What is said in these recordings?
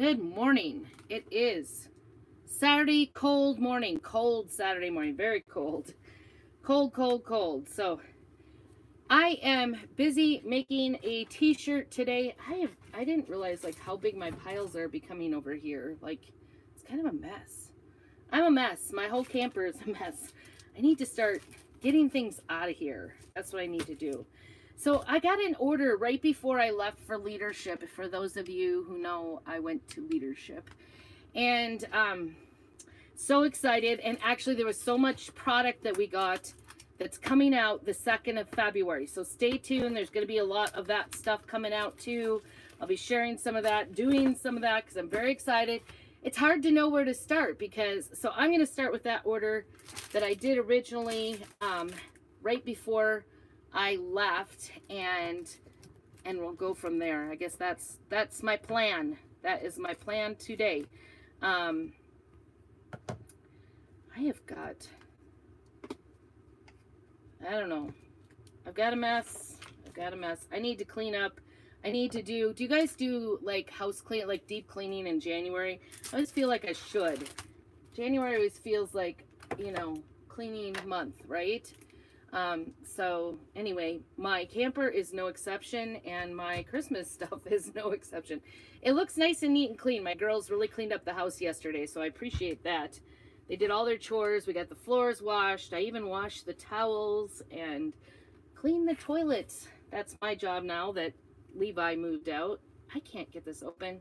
Good morning. It is Saturday, cold morning. Cold Saturday morning. Very cold. Cold, cold, cold. So I am busy making a t-shirt today. I didn't realize like how big my piles are becoming over here. Like it's kind of a mess. I'm a mess. My whole camper is a mess. I need to start getting things out of here. That's what I need to do. So I got an order right before I left for leadership. For those of you who know, I went to leadership. And so excited. And actually there was so much product that we got that's coming out the 2nd of February. So stay tuned. There's going to be a lot of that stuff coming out too. I'll be sharing some of that, doing some of that because I'm very excited. It's hard to know where to start so I'm going to start with that order that I did originally right before I left, and we'll go from there. I guess that's my plan. That is my plan today. I have got, I don't know. I've got a mess. I need to clean up. I need to do you guys do like house clean, like deep cleaning in January? I always feel like I should. January always feels like, cleaning month, right? So anyway, my camper is no exception, and my Christmas stuff is no exception. It looks nice and neat and clean. My girls really cleaned up the house yesterday, so I appreciate that. They did all their chores. We got the floors washed. I even washed the towels and cleaned the toilets. That's my job now that Levi moved out. I can't get this open.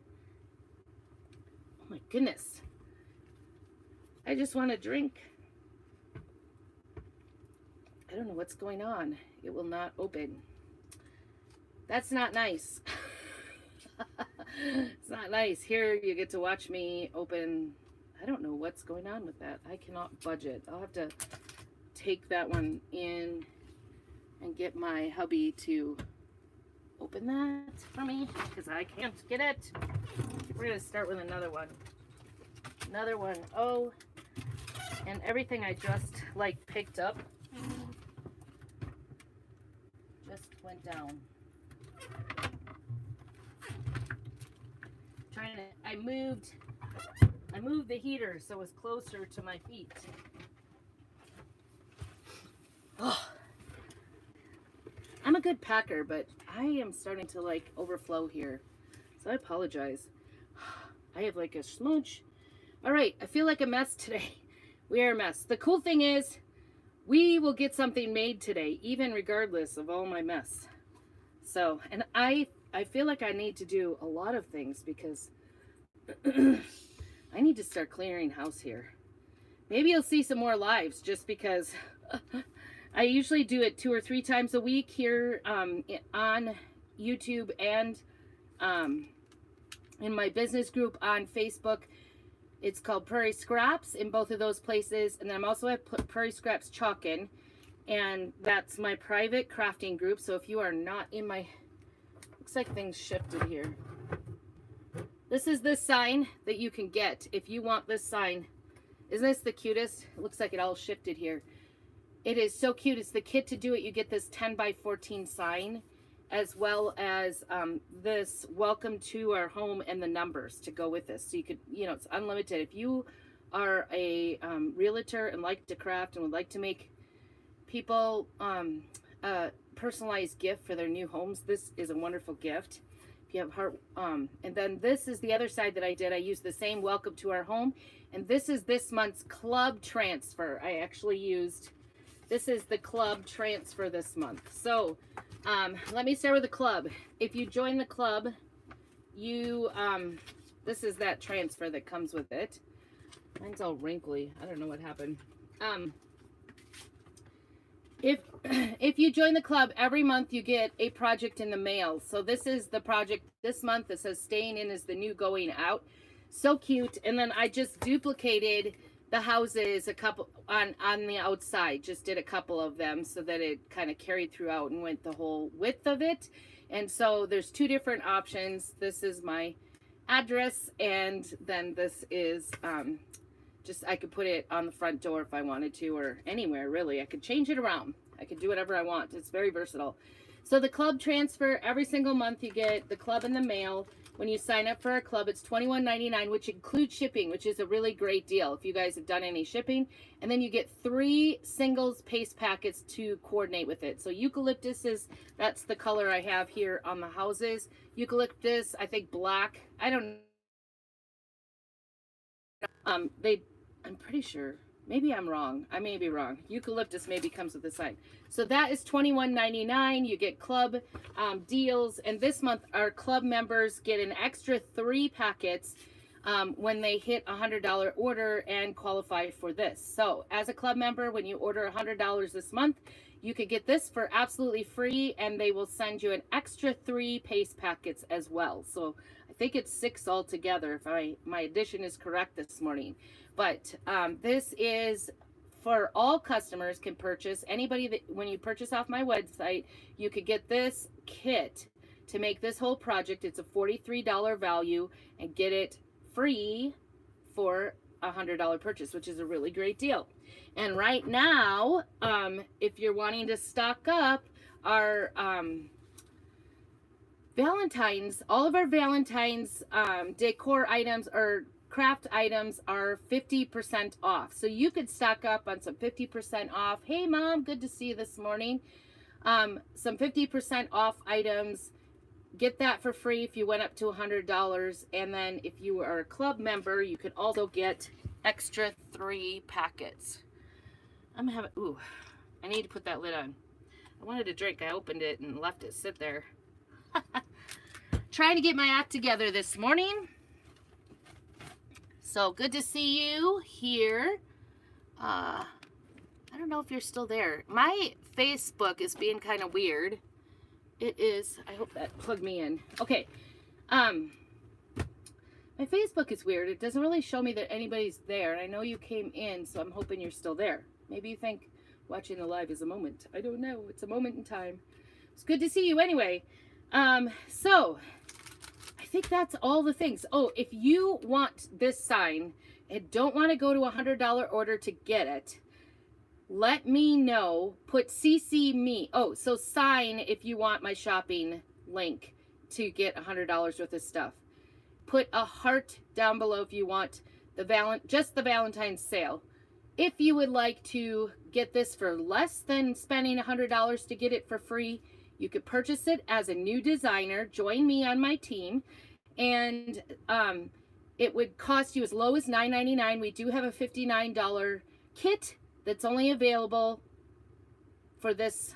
Oh my goodness. I just want to drink. I don't know what's going on. It will not open. That's not nice. It's not nice. Here you get to watch me open. I don't know what's going on with that. I cannot budget. I'll have to take that one in and get my hubby to open that for me because I can't get it. We're going to start with another one. Oh, and everything I just like picked up just went down. I moved the heater so it was closer to my feet. Oh, I'm a good packer, but I am starting to like overflow here. So I apologize. I have like a smooch. All right, I feel like a mess today. We are a mess. The cool thing is we will get something made today, even regardless of all my mess. So, and I feel like I need to do a lot of things because I need to start clearing house here. Maybe you'll see some more lives just because I usually do it 2 or 3 times a week here on YouTube and in my business group on Facebook. It's called Prairie Scraps in both of those places. And then I'm also at Prairie Scraps Chalkin. And that's my private crafting group. So if you are not in my... Looks like things shifted here. This is the sign that you can get if you want this sign. Isn't this the cutest? It looks like it all shifted here. It is so cute. It's the kit to do it. You get this 10 by 14 sign, as well as this welcome to our home and the numbers to go with this. So you could, it's unlimited. If you are a realtor and like to craft and would like to make people a personalized gift for their new homes, this is a wonderful gift. If you have heart, and then this is the other side that I did. I used the same welcome to our home, and this is this month's club transfer. I actually used, this is the club transfer this month. So let me start with the club. If you join the club, you this is that transfer that comes with it. Mine's all wrinkly. I don't know what happened. If you join the club, every month you get a project in the mail. So this is the project this month that says staying in is the new going out. So cute. And then I just duplicated the houses a couple on the outside. Just did a couple of them so that it kind of carried throughout and went the whole width of it. And so there's 2 different options. This is my address, and then this is just, I could put it on the front door if I wanted to, or anywhere really. I could change it around. I could do whatever I want. It's very versatile. So the club transfer, every single month you get the club in the mail. when you sign up for our club. It's $21.99, which includes shipping, which is a really great deal if you guys have done any shipping. And then you get 3 singles paste packets to coordinate with it. So eucalyptus that's the color I have here on the houses. Eucalyptus, I think black. I don't I'm pretty sure. Maybe I'm wrong. I may be wrong. Eucalyptus maybe comes with a sign. So that is $21.99. You get club deals. And this month, our club members get an extra 3 packets when they hit a $100 order and qualify for this. So as a club member, when you order $100 this month, you could get this for absolutely free, and they will send you an extra 3 paste packets as well. So I think it's 6 altogether, if my addition is correct this morning. But this is for all customers can purchase. Anybody that, when you purchase off my website, you could get this kit to make this whole project. It's a $43 value, and get it free for a $100 purchase, which is a really great deal. And right now, if you're wanting to stock up our Valentine's, all of our Valentine's decor items or craft items are 50% off. So you could stock up on some 50% off. Hey Mom, good to see you this morning. Some 50% off items. Get that for free if you went up to $100. And then if you are a club member, you could also get extra 3 packets. I'm having, ooh, I need to put that lid on. I wanted a drink. I opened it and left it sit there. Trying to get my act together this morning. So good to see you here. I don't know if you're still there. My Facebook is being kind of weird. It is. I hope that plugged me in. Okay. My Facebook is weird. It doesn't really show me that anybody's there. I know you came in, so I'm hoping you're still there. Maybe you think watching the live is a moment. I don't know. It's a moment in time. It's good to see you anyway. So I think that's all the things. Oh, if you want this sign and don't want to go to a $100 order to get it, let me know. Put CC me. Oh, so sign if you want my shopping link to get $100 worth of stuff. Put a heart down below if you want just the Valentine's sale. If you would like to get this for less than spending $100 to get it for free, you could purchase it as a new designer. Join me on my team, and it would cost you as low as $9.99. We do have a $59 kit that's only available for this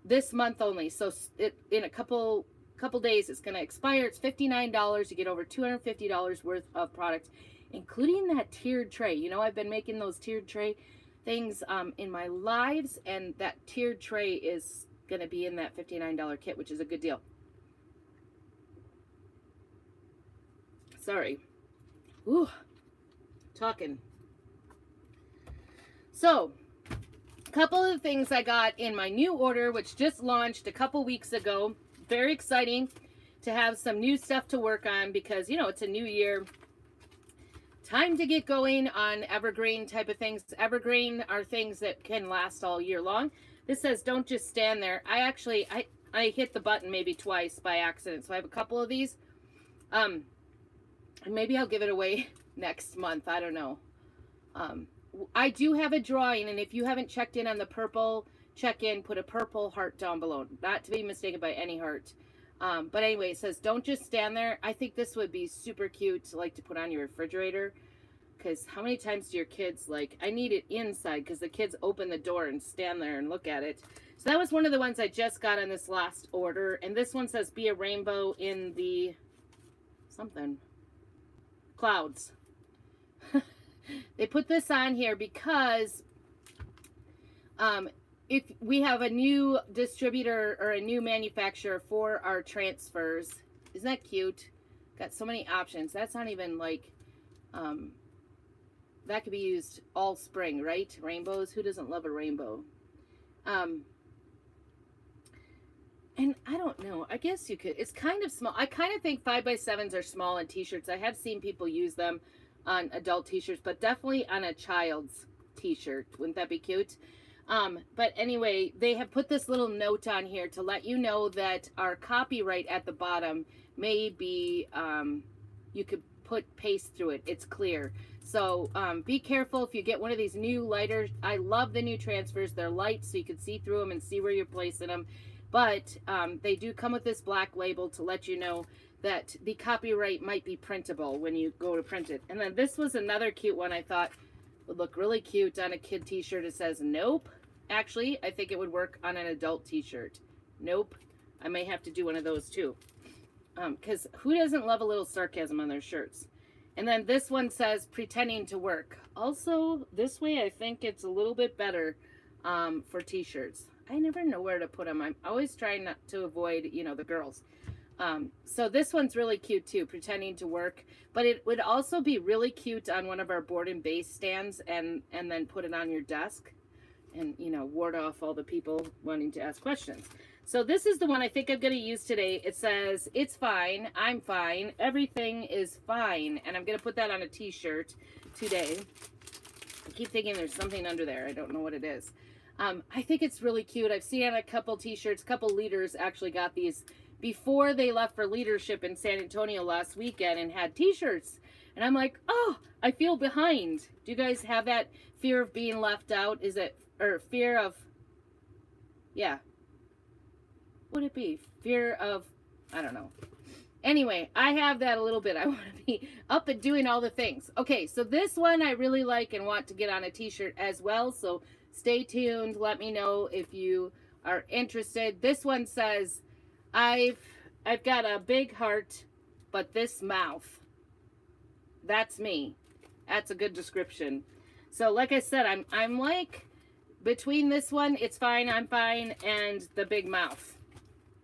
this month only. So in a couple days it's going to expire. It's $59. You get over $250 worth of product, including that tiered tray. You know, I've been making those tiered tray things in my lives, and that tiered tray is going to be in that $59 kit, which is a good deal. Sorry. Ooh, talking. So, a couple of things I got in my new order, which just launched a couple weeks ago. Very exciting to have some new stuff to work on because, you know, it's a new year. Time to get going on evergreen type of things. Evergreen are things that can last all year long. This says, don't just stand there. I hit the button maybe twice by accident. So I have a couple of these. And maybe I'll give it away next month. I don't know. I do have a drawing, and if you haven't checked in on the purple, check in, put a purple heart down below. Not to be mistaken by any heart. But anyway, it says, don't just stand there. I think this would be super cute to like to put on your refrigerator. Because how many times do your kids like, I need it inside, because the kids open the door and stand there and look at it. So that was one of the ones I just got on this last order. And this one says, be a rainbow in the something. Clouds. They put this on here because if we have a new distributor or a new manufacturer for our transfers. Isn't that cute? Got so many options. That's not even like, that could be used all spring, right? Rainbows. Who doesn't love a rainbow? And I don't know. I guess you could. It's kind of small. I kind of think 5x7s are small on t-shirts. I have seen people use them on adult t-shirts, but definitely on a child's t-shirt. Wouldn't that be cute? But anyway, they have put this little note on here to let you know that our copyright at the bottom may be, you could put paste through it. It's clear. So be careful if you get one of these new lighter. I love the new transfers. They're light so you can see through them and see where you're placing them. But they do come with this black label to let you know that the copyright might be printable when you go to print it. And then this was another cute one I thought would look really cute on a kid t-shirt. It says nope. Actually, I think it would work on an adult t-shirt. Nope. I may have to do one of those too. Because who doesn't love a little sarcasm on their shirts? And then this one says pretending to work. Also, this way I think it's a little bit better for t-shirts. I never know where to put them. I'm always trying not to avoid, you know, the girls. So this one's really cute too, pretending to work. But it would also be really cute on one of our board and base stands and then put it on your desk and, you know, ward off all the people wanting to ask questions. So this is the one I think I'm going to use today. It says, it's fine, I'm fine, everything is fine. And I'm going to put that on a t-shirt today. I keep thinking there's something under there. I don't know what it is. I think it's really cute. I've seen on a couple t-shirts, couple leaders actually got these before they left for leadership in San Antonio last weekend and had t-shirts. And I'm like, oh, I feel behind. Do you guys have that fear of being left out? Is it, or fear of, yeah. What would it be? Fear of, I don't know. Anyway, I have that a little bit. I want to be up and doing all the things. Okay, so this one I really like and want to get on a t-shirt as well. So stay tuned. Let me know if you are interested. This one says, I've got a big heart, but this mouth. That's me. That's a good description. So like I said, I'm like between this one, it's fine, I'm fine, and the big mouth.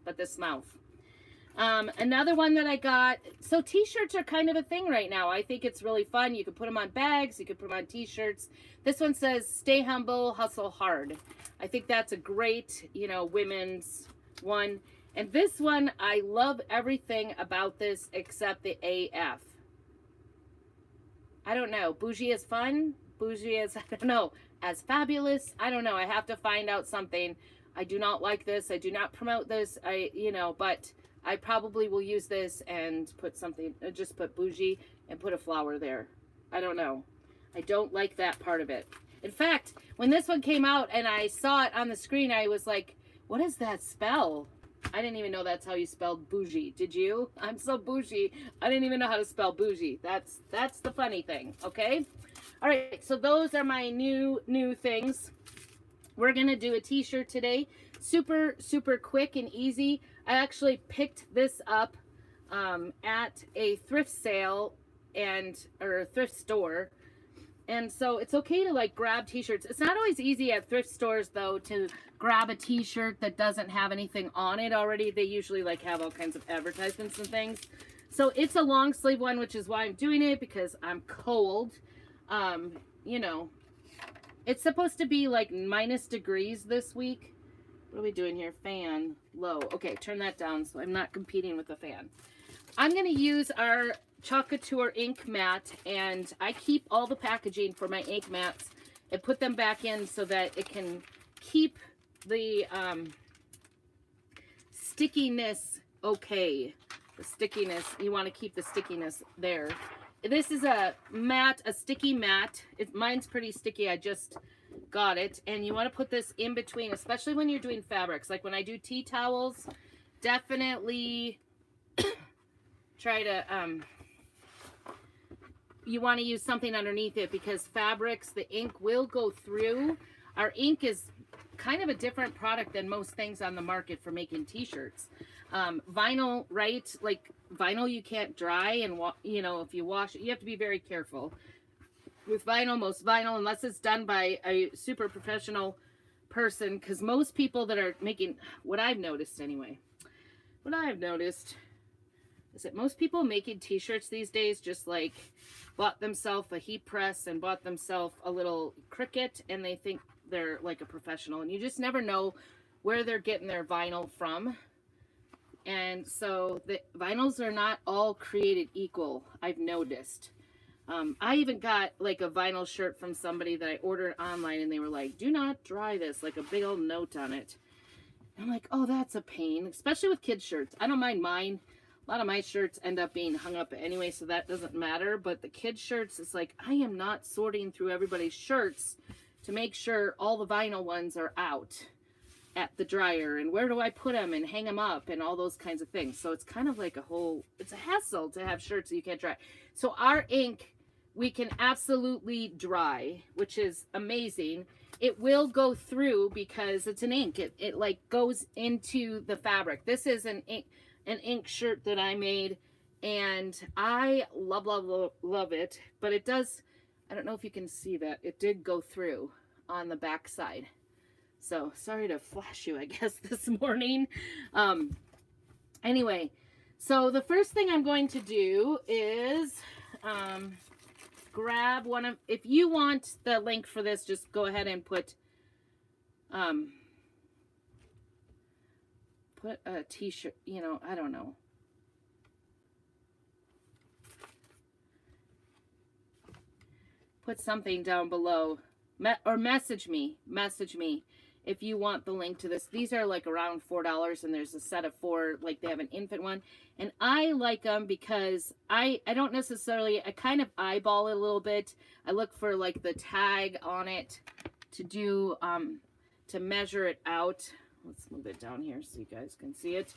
But this mouth. Another one that I got. So t-shirts are kind of a thing right now. I think it's really fun. You can put them on bags. You can put them on t-shirts. This one says, stay humble, hustle hard. I think that's a great, you know, women's one. And this one, I love everything about this except the AF. I don't know. Bougie is fun. Bougie is, I don't know, as fabulous. I don't know. I have to find out something. I do not like this. I do not promote this. You know, but I probably will use this and put something, just put bougie and put a flower there. I don't know. I don't like that part of it. In fact, when this one came out and I saw it on the screen, I was like, what does that spell? I didn't even know that's how you spelled bougie. Did you? I'm so bougie. I didn't even know how to spell bougie. That's the funny thing. Okay. All right. So those are my new things. We're going to do a t-shirt today. Super, super quick and easy. I actually picked this up at a thrift sale or a thrift store. And so it's okay to like grab t-shirts. It's not always easy at thrift stores though to grab a t-shirt that doesn't have anything on it already. They usually like have all kinds of advertisements and things. So it's a long sleeve one, which is why I'm doing it, because I'm cold. You know, it's supposed to be like -degrees this week. What are we doing here? Fan low. Okay, turn that down so I'm not competing with the fan. I'm going to use our Chalk Couture ink mat, and I keep all the packaging for my ink mats and put them back in so that it can keep the stickiness okay. The stickiness, you want to keep the stickiness there. This is a mat, a sticky mat. Mine's pretty sticky. I just got it. And you want to put this in between, especially when you're doing fabrics. Like when I do tea towels, definitely try to, you want to use something underneath it, because fabrics, the ink will go through. Our ink is kind of a different product than most things on the market for making t-shirts. Vinyl, right? Like vinyl you can't dry, and you know, if you wash it, you have to be very careful. With vinyl, most vinyl, unless it's done by a super professional person, because most people that are making, what I've noticed anyway, what I've noticed is that most people making t-shirts these days just like bought themselves a heat press and bought themselves a little Cricut, and they think they're like a professional, and you just never know where they're getting their vinyl from. And so the vinyls are not all created equal, I've noticed. I even got like a vinyl shirt from somebody that I ordered online, and they were like, do not dry this, like a big old note on it. And I'm like, oh, that's a pain, especially with kids' shirts. I don't mind mine. A lot of my shirts end up being hung up anyway, so that doesn't matter. But the kids' shirts, it's like, I am not sorting through everybody's shirts to make sure all the vinyl ones are out at the dryer, and where do I put them and hang them up and all those kinds of things. So it's kind of like it's a hassle to have shirts that you can't dry. So our ink, we can absolutely dry, which is amazing. It will go through because it's an ink. It like goes into the fabric. This is an ink shirt that I made, and I love, love, love, love it. But it does, I don't know if you can see that. It did go through on the back side. So sorry to flash you, I guess, this morning. Anyway, so the first thing I'm going to do is grab one of, if you want the link for this, just go ahead and put a t-shirt, you know, I don't know. Put something down below, or message me if you want the link to this. These are like around $4, and there's a set of 4, like they have an infant one. And I like them because I don't necessarily, I kind of eyeball it a little bit. I look for like the tag on it to do, to measure it out. Let's move it down here so you guys can see it.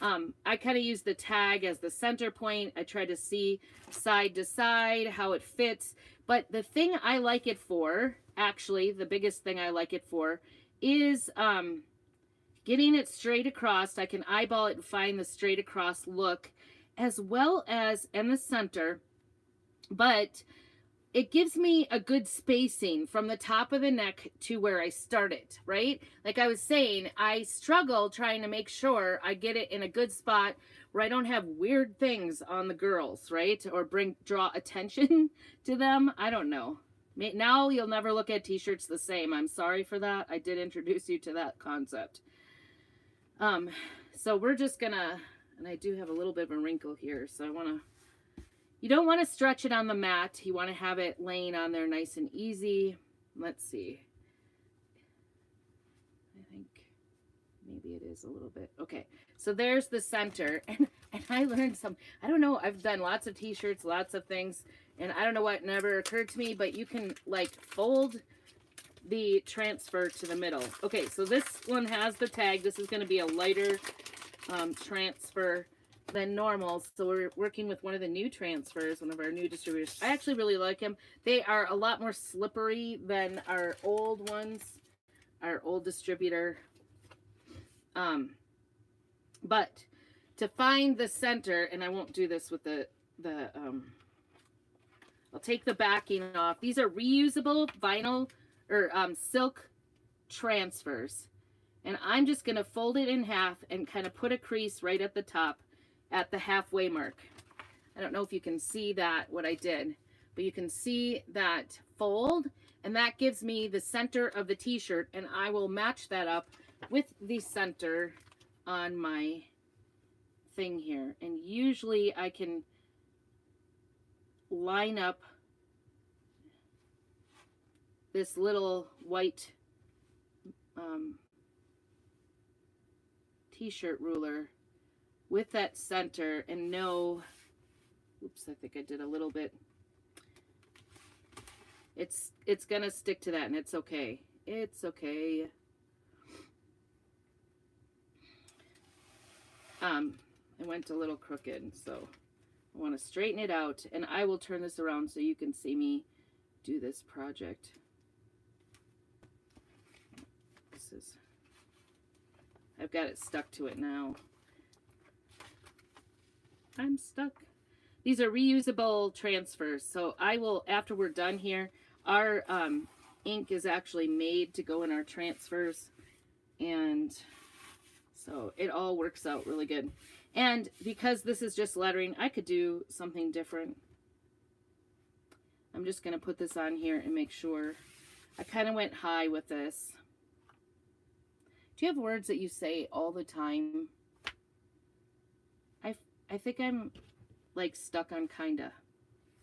I kind of use the tag as the center point. I try to see side to side how it fits. But the thing I like it for, actually, the biggest thing I like it for is getting it straight across. I can eyeball it and find the straight across look, as well as in the center. But it gives me a good spacing from the top of the neck to where I started, right? Like I was saying, I struggle trying to make sure I get it in a good spot where I don't have weird things on the girls, right? Or draw attention to them. I don't know. Now you'll never look at t-shirts the same. I'm sorry for that. I did introduce you to that concept. So we're just gonna, and I do have a little bit of a wrinkle here, so I want to, you don't want to stretch it on the mat. You want to have it laying on there nice and easy. Let's see. I think maybe it is a little bit. Okay, so there's the center. And I learned I don't know, I've done lots of t-shirts, lots of things, and I don't know what never occurred to me, but you can like fold the transfer to the middle. Okay, so this one has the tag. This is going to be a lighter transfer than normal. So we're working with one of the new transfers, one of our new distributors. I actually really like them. They are a lot more slippery than our old ones, our old distributor. But to find the center, and I won't do this with I'll take the backing off. These are reusable vinyl or silk transfers. And I'm just going to fold it in half and kind of put a crease right at the top at the halfway mark. I don't know if you can see that, what I did, but you can see that fold, and that gives me the center of the t-shirt, and I will match that up with the center on my thing here. And usually I can line up this little white t-shirt ruler with that center and know, oops, I think I did a little bit. It's gonna stick to that, and it's okay. It's okay. It went a little crooked, so I want to straighten it out, and I will turn this around so you can see me do this project. I've got it stuck to it now. I'm stuck. These are reusable transfers, so I will, after we're done here, our ink is actually made to go in our transfers, and so it all works out really good. And because this is just lettering, I could do something different. I'm just going to put this on here and make sure. I kind of went high with this. Do you have words that you say all the time? I think I'm like stuck on kinda.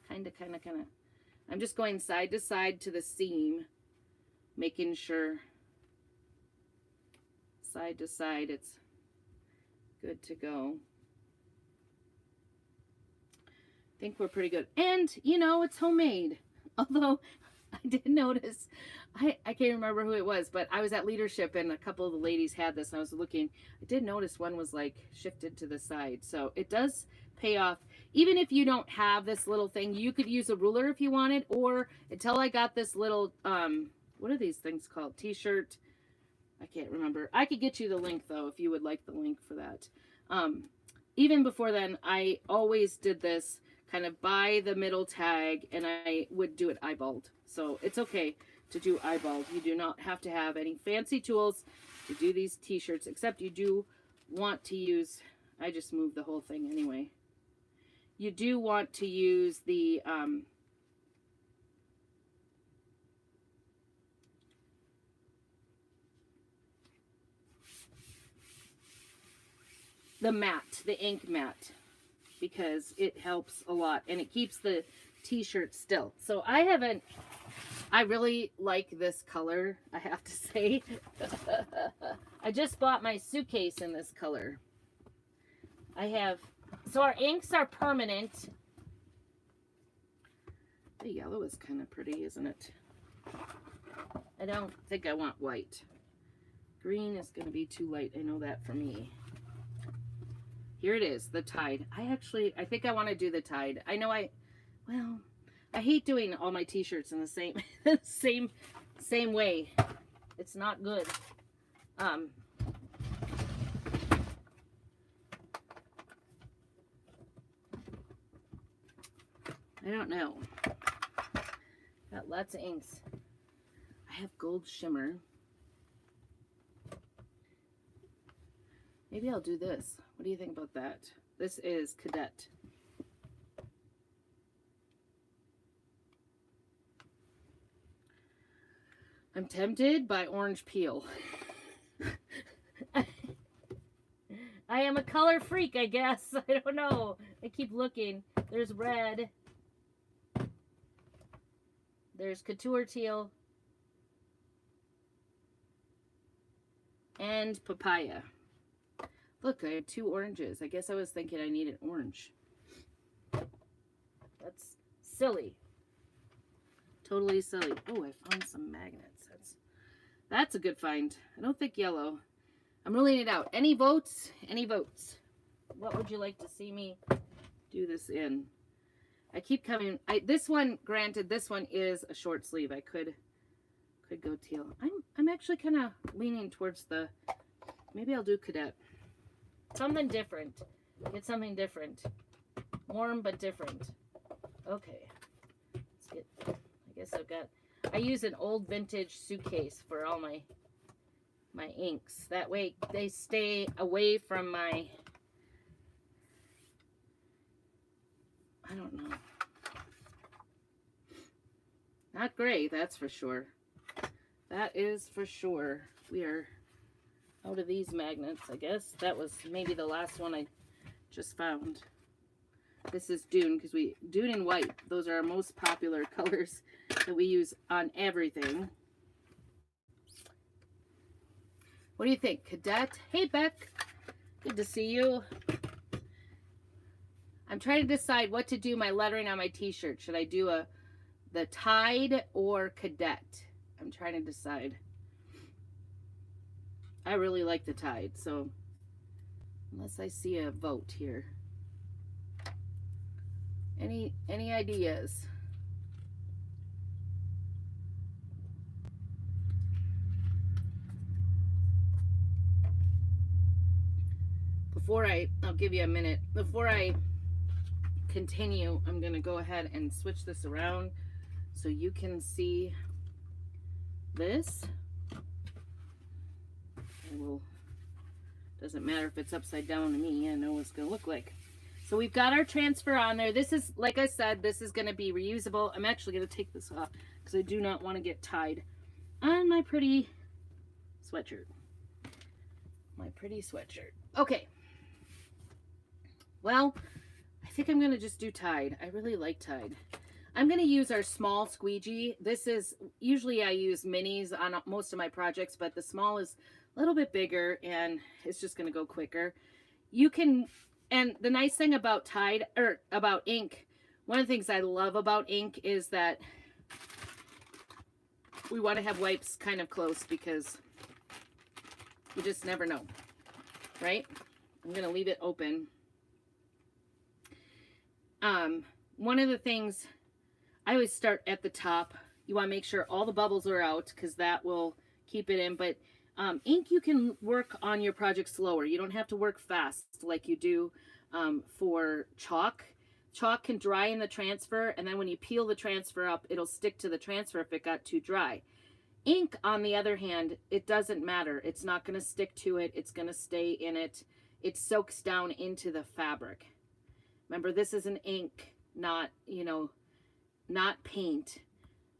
kind of. I'm just going side to side to the seam, making sure side to side it's good to go. I think we're pretty good. And, you know, it's homemade. Although I did notice, I can't remember who it was, but I was at leadership and a couple of the ladies had this and I was looking. I did notice one was like shifted to the side. So it does pay off. Even if you don't have this little thing, you could use a ruler if you wanted, or until I got this little, what are these things called? T-shirt. I can't remember. I could get you the link though, if you would like the link for that. Even before then, I always did this kind of by the middle tag, and I would do it eyeballed. So it's okay to do eyeballed. You do not have to have any fancy tools to do these t-shirts, except you do want to use, I just moved the whole thing anyway. You do want to use the mat, the ink mat, because it helps a lot and it keeps the t-shirt still. So I really like this color, I have to say. I just bought my suitcase in this color. So our inks are permanent. The yellow is kind of pretty, isn't it? I don't think I want white. Green is going to be too light. I know that for me. Here it is, the Tide. I think I want to do the Tide. I know I hate doing all my t-shirts in the same way. It's not good. I don't know. Got lots of inks. I have gold shimmer. Maybe I'll do this. What do you think about that? This is Cadet. I'm tempted by orange peel. I am a color freak, I guess. I don't know. I keep looking. There's red. There's couture teal. And papaya. Look, I have 2 oranges. I guess I was thinking I needed orange. That's silly. Totally silly. Oh, I found some magnets. That's a good find. I don't think yellow. I'm ruling it out. Any votes? Any votes? What would you like to see me do this in? I keep coming. This one, granted, this one is a short sleeve. I could go teal. I'm actually kind of leaning towards the. Maybe I'll do Cadet. Something different. Get something different. Warm but different. Okay. Let's get. I guess I use an old vintage suitcase for all my inks. That way they stay away from my. I don't know. Not gray, that's for sure. That is for sure. We are out of these magnets, I guess. That was maybe the last one I just found. This is Dune, because Dune and white, those are our most popular colors that we use on everything. What do you think, Cadet? Hey, Beck. Good to see you. I'm trying to decide what to do my lettering on my t-shirt. Should I do the Tide or Cadet? I'm trying to decide. I really like the Tide, so unless I see a vote here. Any ideas? I'll give you a minute. Before I continue, I'm going to go ahead and switch this around so you can see this. Doesn't matter if it's upside down to me. I know what it's going to look like. So we've got our transfer on there. This is, like I said, this is going to be reusable. I'm actually going to take this off because I do not want to get tied on my pretty sweatshirt. My pretty sweatshirt. Okay. Well, I think I'm going to just do Tide. I really like Tide. I'm going to use our small squeegee. This is, usually I use minis on most of my projects, but the small is a little bit bigger and it's just going to go quicker. You can, and the nice thing about Tide, or about ink, one of the things I love about ink is that we want to have wipes kind of close because you just never know, right? I'm going to leave it open. One of the things, I always start at the top. You want to make sure all the bubbles are out because that will keep it in. But ink, you can work on your project slower. You don't have to work fast like you do for chalk. Chalk can dry in the transfer, and then when you peel the transfer up, it'll stick to the transfer if it got too dry. Ink, on the other hand, it doesn't matter. It's not going to stick to it. It's going to stay in it. It soaks down into the fabric. Remember, this is an ink, not, you know, not paint.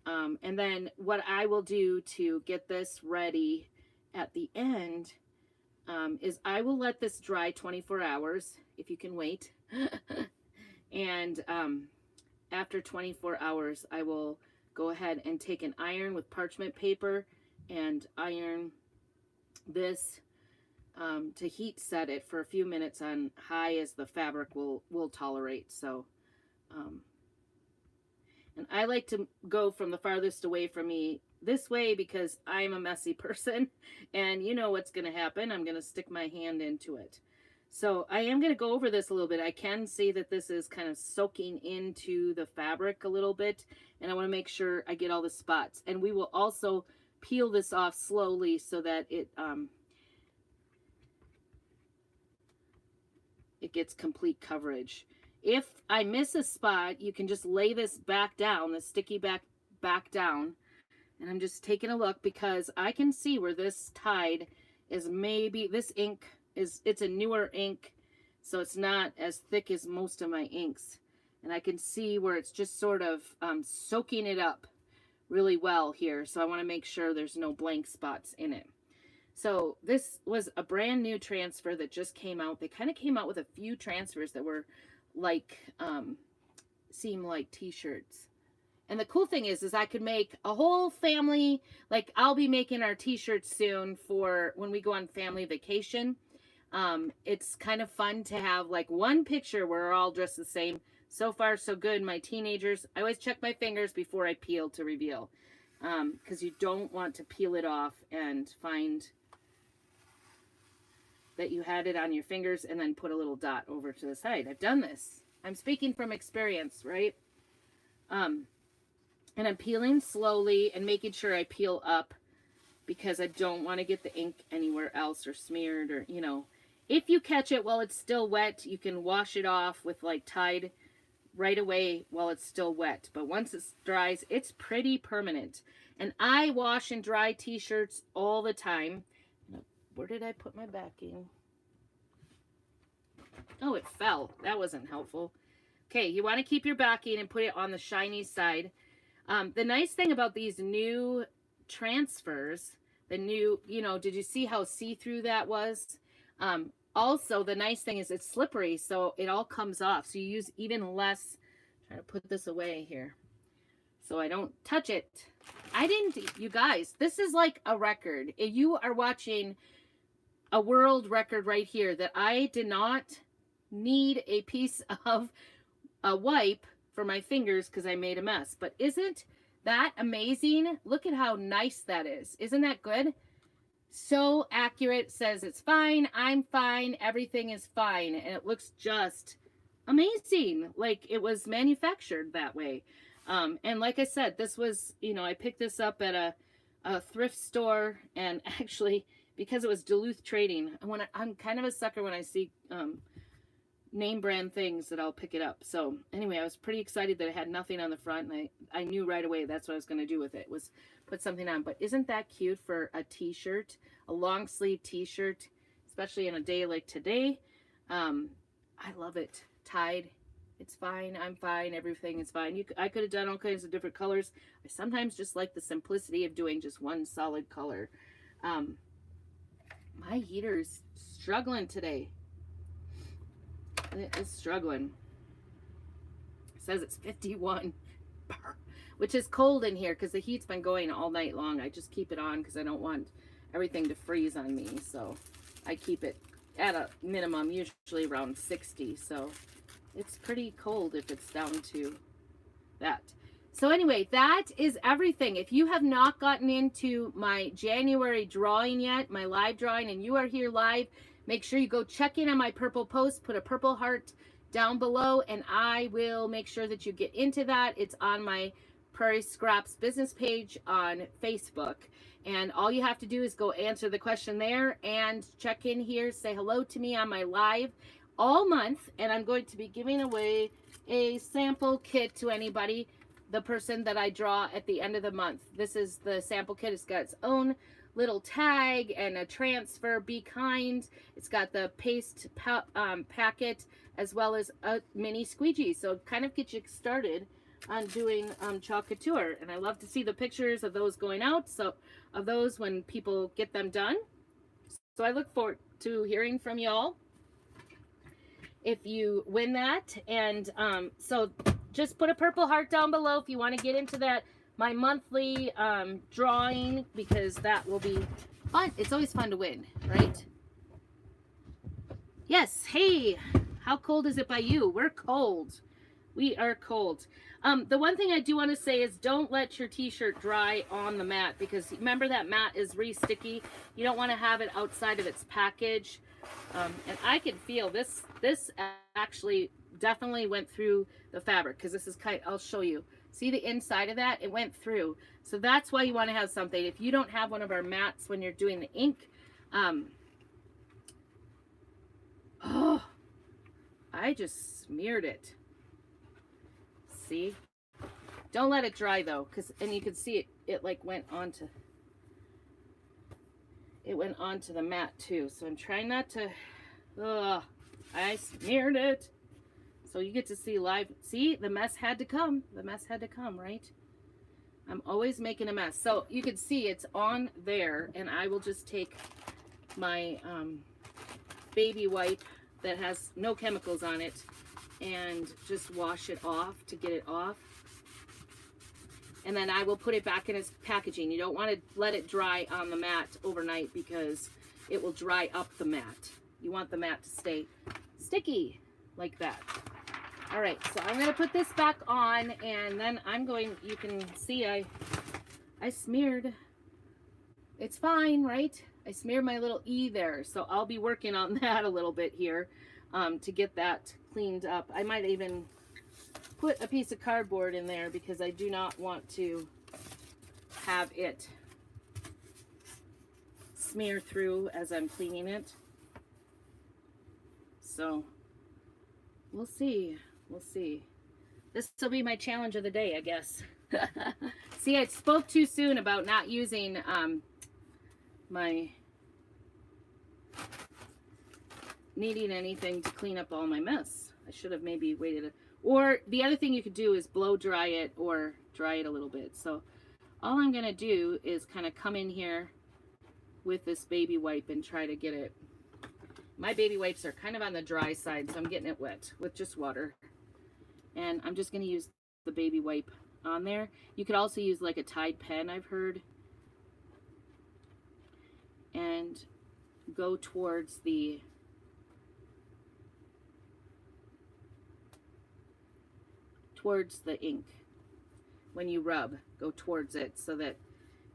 And then what I will do to get this ready at the end is I will let this dry 24 hours, if you can wait. And after 24 hours, I will go ahead and take an iron with parchment paper and iron this to heat set it for a few minutes on high as the fabric will tolerate. So, and I like to go from the farthest away from me this way because I'm a messy person and you know what's going to happen. I'm going to stick my hand into it. So I am going to go over this a little bit. I can see that this is kind of soaking into the fabric a little bit, and I want to make sure I get all the spots. And we will also peel this off slowly so that it gets complete coverage. If I miss a spot, you can just lay this back down, the sticky back down. And I'm just taking a look because I can see where this Tide is, maybe this ink is, it's a newer ink, so it's not as thick as most of my inks. And I can see where it's just sort of soaking it up really well here. So I want to make sure there's no blank spots in it. So this was a brand new transfer that just came out. They kind of came out with a few transfers that were like, seem like t-shirts. And the cool thing is I could make a whole family, like I'll be making our t-shirts soon for when we go on family vacation. It's kind of fun to have like one picture where we're all dressed the same. So far, so good. My teenagers, I always check my fingers before I peel to reveal. Because you don't want to peel it off and find that you had it on your fingers and then put a little dot over to the side. I've done this. I'm speaking from experience, right? And I'm peeling slowly and making sure I peel up because I don't want to get the ink anywhere else or smeared, or, you know, if you catch it while it's still wet, you can wash it off with like Tide right away while it's still wet. But once it dries, it's pretty permanent. And I wash and dry t-shirts all the time. Where did I put my backing? Oh, it fell. That wasn't helpful. Okay, you want to keep your backing and put it on the shiny side. The nice thing about these new transfers, the new, you know, did you see how see-through that was? Also, the nice thing is it's slippery, so it all comes off. So you use even less. Try to put this away here so I don't touch it. I didn't, you guys, this is like a record. If you are watching a world record right here, that I did not need a piece of a wipe for my fingers because I made a mess. But isn't that amazing? Look at how nice that is. Isn't that good? So accurate. Says it's fine, I'm fine, everything is fine, and it looks just amazing, like it was manufactured that way. And like I said, this was, you know, I picked this up at a thrift store, and actually because it was Duluth Trading, I'm kind of a sucker when I see name brand things that I'll pick it up. So anyway, I was pretty excited that it had nothing on the front, and I knew right away that's what I was going to do with it, was put something on. But isn't that cute for a t-shirt, a long sleeve t-shirt, especially in a day like today? I love it. Tide, it's fine, I'm fine, everything is fine. I could have done all kinds of different colors. I sometimes just like the simplicity of doing just one solid color. My heater's struggling today. It is struggling. says it's 51, which is cold in here because the heat's been going all night long. I just keep it on because I don't want everything to freeze on me. So I keep it at a minimum, usually around 60. So it's pretty cold if it's down to that. So anyway, that is everything. If you have not gotten into my January drawing yet, my live drawing, and you are here live, make sure you go check in on my purple post, put a purple heart down below, and I will make sure that you get into that. It's on my Prairie Scraps business page on Facebook. And all you have to do is go answer the question there and check in here, say hello to me on my live all month. And I'm going to be giving away a sample kit to anybody, the person that I draw at the end of the month. This is the sample kit. It's got its own little tag and a transfer. Be kind. It's got the paste packet as well as a mini squeegee. So kind of get you started on doing chalk couture. And I love to see the pictures of those going out. So of those when people get them done. So I look forward to hearing from y'all if you win that. And so just put a purple heart down below if you want to get into that, my monthly drawing, because that will be fun. It's always fun to win, right? Yes. Hey, how cold is it by you? We're cold. We are cold. The one thing I do want to say is don't let your t-shirt dry on the mat, because remember that mat is re-sticky. You don't want to have it outside of its package. And I can feel this actually definitely went through the fabric, because this is I'll show you. See the inside of that? It went through. So that's why you want to have something. If you don't have one of our mats when you're doing the ink, oh, I just smeared it. See? Don't let it dry though, and you can see it like went onto the mat too. So I'm trying not to, I smeared it. So you get to see live. See, the mess had to come. The mess had to come, right? I'm always making a mess. So you can see it's on there, and I will just take my baby wipe that has no chemicals on it and just wash it off to get it off. And then I will put it back in its packaging. You don't want to let it dry on the mat overnight because it will dry up the mat. You want the mat to stay sticky like that. All right, so I'm going to put this back on, and then I'm going, you can see I smeared. It's fine, right? I smeared my little E there, so I'll be working on that a little bit here to get that cleaned up. I might even put a piece of cardboard in there because I do not want to have it smear through as I'm cleaning it. So we'll see. We'll see. This will be my challenge of the day, I guess. See, I spoke too soon about not using my needing anything to clean up all my mess. I should have maybe waited. Or the other thing you could do is blow dry it or dry it a little bit. So all I'm going to do is kind of come in here with this baby wipe and try to get it. My baby wipes are kind of on the dry side, so I'm getting it wet with just water. And I'm just going to use the baby wipe on there. You could also use like a Tide pen, I've heard. And go towards the ink. When you rub, go towards it so that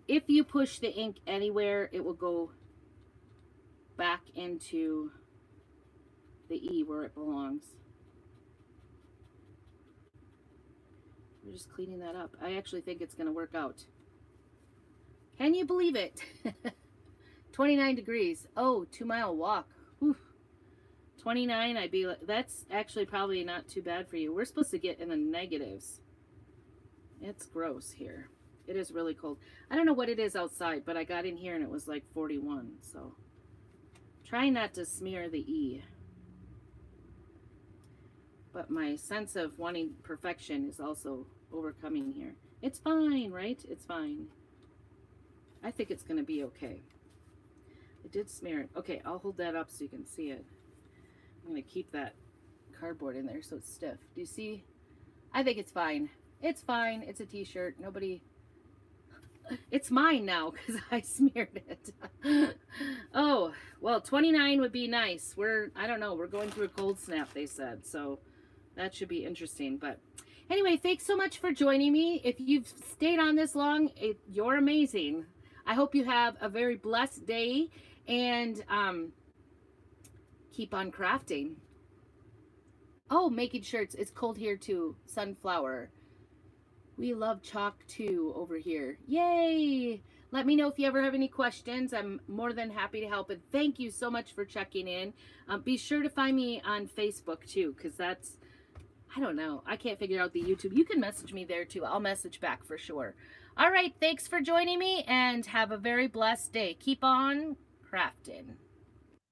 if you push the ink anywhere, it will go back into the E where it belongs. We're just cleaning that up. I actually think it's going to work out. Can you believe it? 29 degrees. Oh, 2-mile walk. Whew. 29, I'd be like, that's actually probably not too bad for you. We're supposed to get in the negatives. It's gross here. It is really cold. I don't know what it is outside, but I got in here and it was like 41. So try not to smear the E. But my sense of wanting perfection is also overcoming here. It's fine, right? It's fine. I think it's going to be okay. I did smear it. Okay, I'll hold that up so you can see it. I'm going to keep that cardboard in there so it's stiff. Do you see I think it's fine. It's fine. It's a t-shirt. Nobody... It's mine now because I smeared it. Oh, well, 29 would be nice. I don't know, we're going through a cold snap, they said. So that should be interesting. But anyway, thanks so much for joining me. If you've stayed on this long, you're amazing. I hope you have a very blessed day, and keep on crafting. Oh, making shirts. It's cold here too. Sunflower. We love chalk too over here. Yay! Let me know if you ever have any questions. I'm more than happy to help. And thank you so much for checking in. Be sure to find me on Facebook too, because that's, I don't know, I can't figure out the YouTube. You can message me there too. I'll message back for sure. All right, thanks for joining me, and have a very blessed day. Keep on crafting.